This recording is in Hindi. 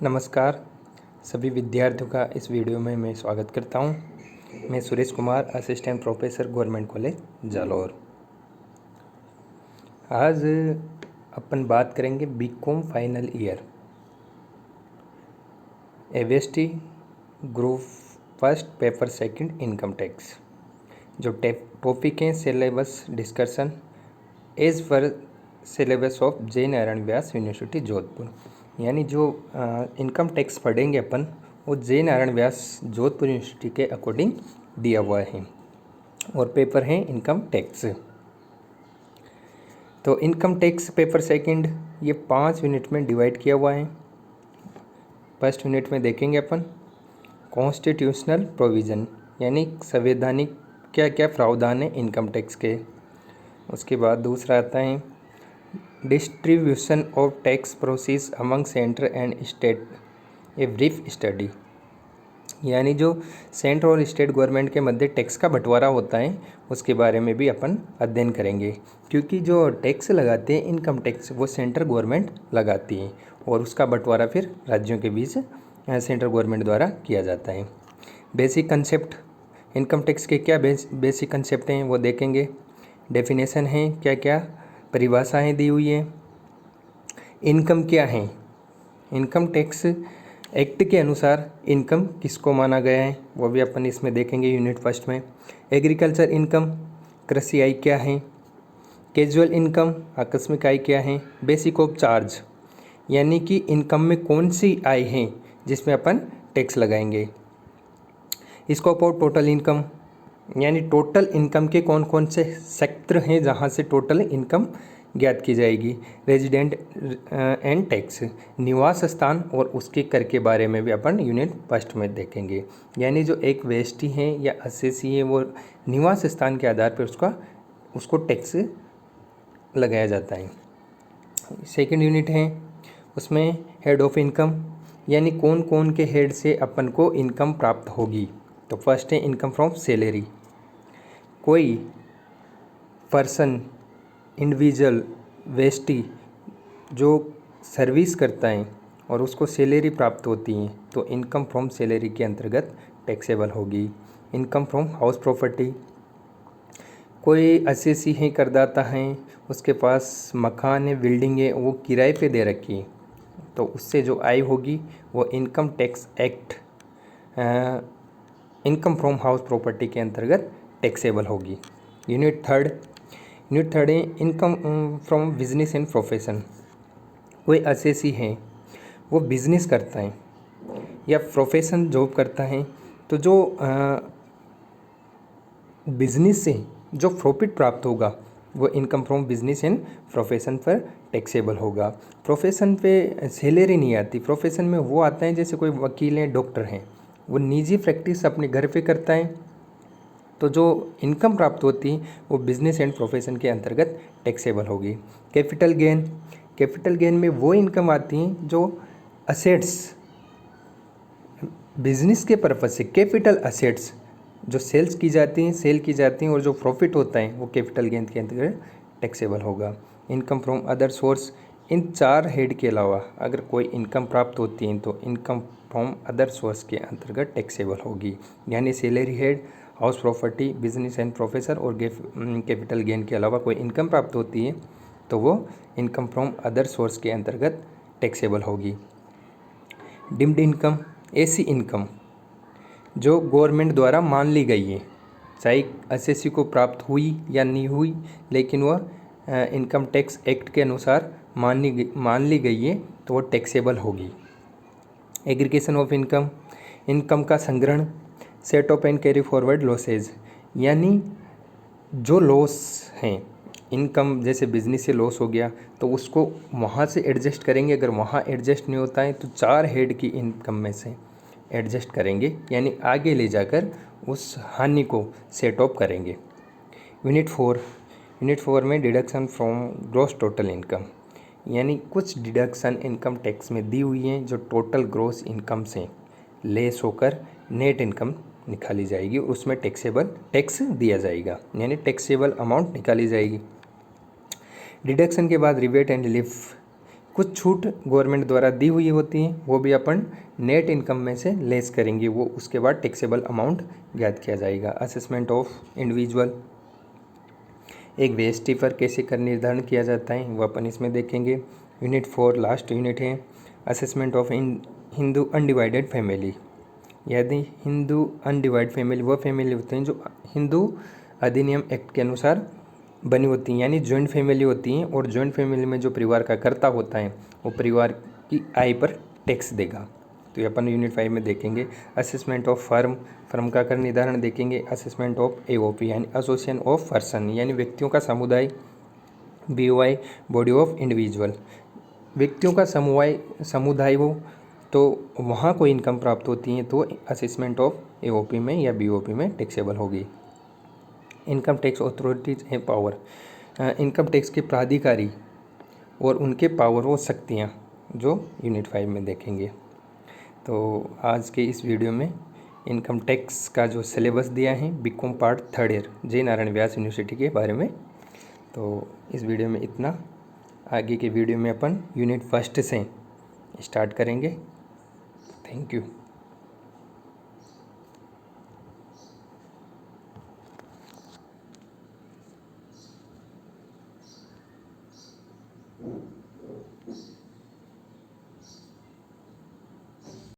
नमस्कार सभी विद्यार्थियों का इस वीडियो में मैं स्वागत करता हूं। मैं Suresh Kumar, assistant professor, government college Jalore. आज अपन बात करेंगे BCom final year ABST group first paper second income tax. जो टॉपिक हैं syllabus discussion as per syllabus of Jai Narayan Vyas university Jodhpur. यानी जो इनकम टैक्स पढ़ेंगे अपन वो जय नारायण व्यास जोधपुर यूनिवर्सिटी के अकॉर्डिंग दिया हुआ है और पेपर है इनकम टैक्स। तो इनकम टैक्स पेपर सेकंड ये 5 यूनिट में डिवाइड किया हुआ है। फर्स्ट यूनिट में देखेंगे अपन कॉन्स्टिट्यूशनल प्रोविज़न यानी संवैधानिक क्या क्या प्रावधान है इनकम टैक्स के। उसके बाद दूसरा आता है distribution of tax process among centre and state a brief study. यानी जो सेंटर और स्टेट गवर्नमेंट के मध्य टैक्स का बंटवारा होता है उसके बारे में भी अपन अध्ययन करेंगे, क्योंकि जो टैक्स लगाते हैं इनकम टैक्स वो सेंट्रल गवर्नमेंट लगाती है और उसका बंटवारा फिर राज्यों के बीच सेंट्रल गवर्नमेंट द्वारा किया जाता है। बेसिक कंसेप्ट इनकम टैक्स के क्या बेसिक कंसेप्ट हैं वो देखेंगे। डेफिनेशन है क्या क्या, परिभाषाएं दी हुई है। इनकम क्या है, इनकम टैक्स एक्ट के अनुसार इनकम किसको माना गया है वो भी अपन इसमें देखेंगे यूनिट फर्स्ट में। एग्रीकल्चर इनकम, कृषि आय क्या है। कैजुअल इनकम, आकस्मिक आय क्या है। बेसिक ऑफ चार्ज यानी कि इनकम में कौन सी आय है जिसमें अपन टैक्स लगाएंगे। स्कोप ऑफ टोटल इनकम यानी टोटल इनकम के कौन कौन से सेक्टर हैं जहाँ से टोटल इनकम ज्ञात की जाएगी। रेजिडेंट एंड टैक्स, निवास स्थान और उसके कर के बारे में भी अपन यूनिट फर्स्ट में देखेंगे। यानी जो एक वेस्टी है या असेसी है वो निवास स्थान के आधार पर उसको टैक्स लगाया जाता है। सेकंड यूनिट है उसमें हेड ऑफ इनकम यानी कौन कौन के हेड से अपन को इनकम प्राप्त होगी। तो फर्स्ट है इनकम फ्रॉम सैलरी। कोई पर्सन, इंडिविजुअल, वेस्टी जो सर्विस करता है और उसको सैलरी प्राप्त होती है तो इनकम फ्रॉम सैलरी के अंतर्गत टैक्सेबल होगी। इनकम फ्रॉम हाउस प्रॉपर्टी, कोई असेसी है, करदाता है, उसके पास मकान है, बिल्डिंग है, वो किराए पे दे रखी है तो उससे जो आय होगी वो income tax act income from house property के अंतर्गत टैक्सेबल होगी। यूनिट थर्ड है income from business and profession. कोई असेसी है वो बिजनेस करता है या प्रोफेशन जॉब करता है तो जो बिजनेस से जो प्रॉफिट प्राप्त होगा वो income from business and profession पर टैक्सेबल होगा। प्रोफेशन पे सैलरी नहीं आती, प्रोफेशन में वो आता है जैसे कोई वकील हैं, डॉक्टर हैं, वो निजी प्रैक्टिस अपने घर पे करता है तो जो इनकम प्राप्त होती है वो बिजनेस एंड प्रोफेशन के अंतर्गत टैक्सेबल होगी। कैपिटल गेन में वो इनकम आती है जो असेट्स बिजनेस के पर्पज से, कैपिटल असेट्स जो सेल की जाती हैं और जो प्रॉफिट होता है वो कैपिटल गेन के अंतर्गत टैक्सेबल होगा। Income from other source, in 4 head के अलावा अगर कोई इनकम प्राप्त होती है तो इनकम फ्रॉम अदर सोर्स के अंतर्गत टैक्सेबल होगी। यानी salary head, house property, business and professor और कैपिटल गेन के अलावा कोई इनकम प्राप्त होती है तो वो इनकम फ्रॉम अदर सोर्स के अंतर्गत टैक्सेबल होगी। डिम्ड इनकम, ऐसी इनकम जो गवर्नमेंट द्वारा मान ली गई है, चाहे असेसी को प्राप्त हुई या नहीं हुई, लेकिन वह इनकम टैक्स एक्ट के अनुसार मान ली गई है तो वो टैक्सेबल होगी। एग्रीगेशन ऑफ इनकम का संग्रहण। Set of and carry forward losses यानी जो लॉस हैं इनकम, जैसे बिजनेस से लॉस हो गया तो उसको वहाँ से एडजस्ट करेंगे। अगर वहाँ एडजस्ट नहीं होता है तो 4 हेड की इनकम में से एडजस्ट करेंगे, यानी आगे ले जाकर उस हानि को सेट ऑफ करेंगे। यूनिट 4 में deduction from gross total income यानी कुछ डिडक्शन इनकम टैक्स में दी हुई हैं जो टोटल ग्रॉस इनकम से लेस होकर नेट इनकम निकाली जाएगी और उसमें टैक्स दिया जाएगा, यानी टैक्सेबल अमाउंट निकाली जाएगी। डिडक्शन के बाद रिबेट एंड रिलीफ, कुछ छूट गवर्नमेंट द्वारा दी हुई होती हैं, वो भी अपन नेट इनकम में से लेस करेंगे, वो उसके बाद टैक्सेबल अमाउंट ज्ञात किया जाएगा। असेसमेंट ऑफ इंडिविजुअल, एक वेएसटी पर कैसे कर निर्धारण किया जाता है वो अपन इसमें देखेंगे। यूनिट 4 लास्ट यूनिट है, assessment of Hindu undivided family. यदि हिंदू अनडिवाइड फैमिली वो फैमिली होते हैं जो हिंदू अधिनियम एक्ट के अनुसार बनी होती हैं, यानी जॉइंट फैमिली होती हैं, और जॉइंट फैमिली में जो परिवार का कर्ता होता है वो परिवार की आय पर टैक्स देगा। तो ये अपन यूनिट 5 में देखेंगे। असेसमेंट ऑफ फर्म का कर निर्धारण देखेंगे। असेसमेंट ऑफ एओपी यानी एसोसिएशन ऑफ पर्सन यानी व्यक्तियों का समुदाय। बीओआई बॉडी ऑफ इंडिविजुअल, व्यक्तियों का समुदाय हो तो वहाँ कोई इनकम प्राप्त होती है तो असेसमेंट ऑफ एओपी में या बीओपी में टैक्सेबल होगी। इनकम टैक्स अथॉरिटीज है पावर, इनकम टैक्स के प्राधिकारी और उनके पावर व शक्तियाँ जो यूनिट 5 में देखेंगे। तो आज के इस वीडियो में इनकम टैक्स का जो सिलेबस दिया है बीकॉम पार्ट 3 ईयर जय नारायण व्यास यूनिवर्सिटी के बारे में, तो इस वीडियो में इतना। आगे के वीडियो में अपन यूनिट 1 से स्टार्ट करेंगे। Thank you.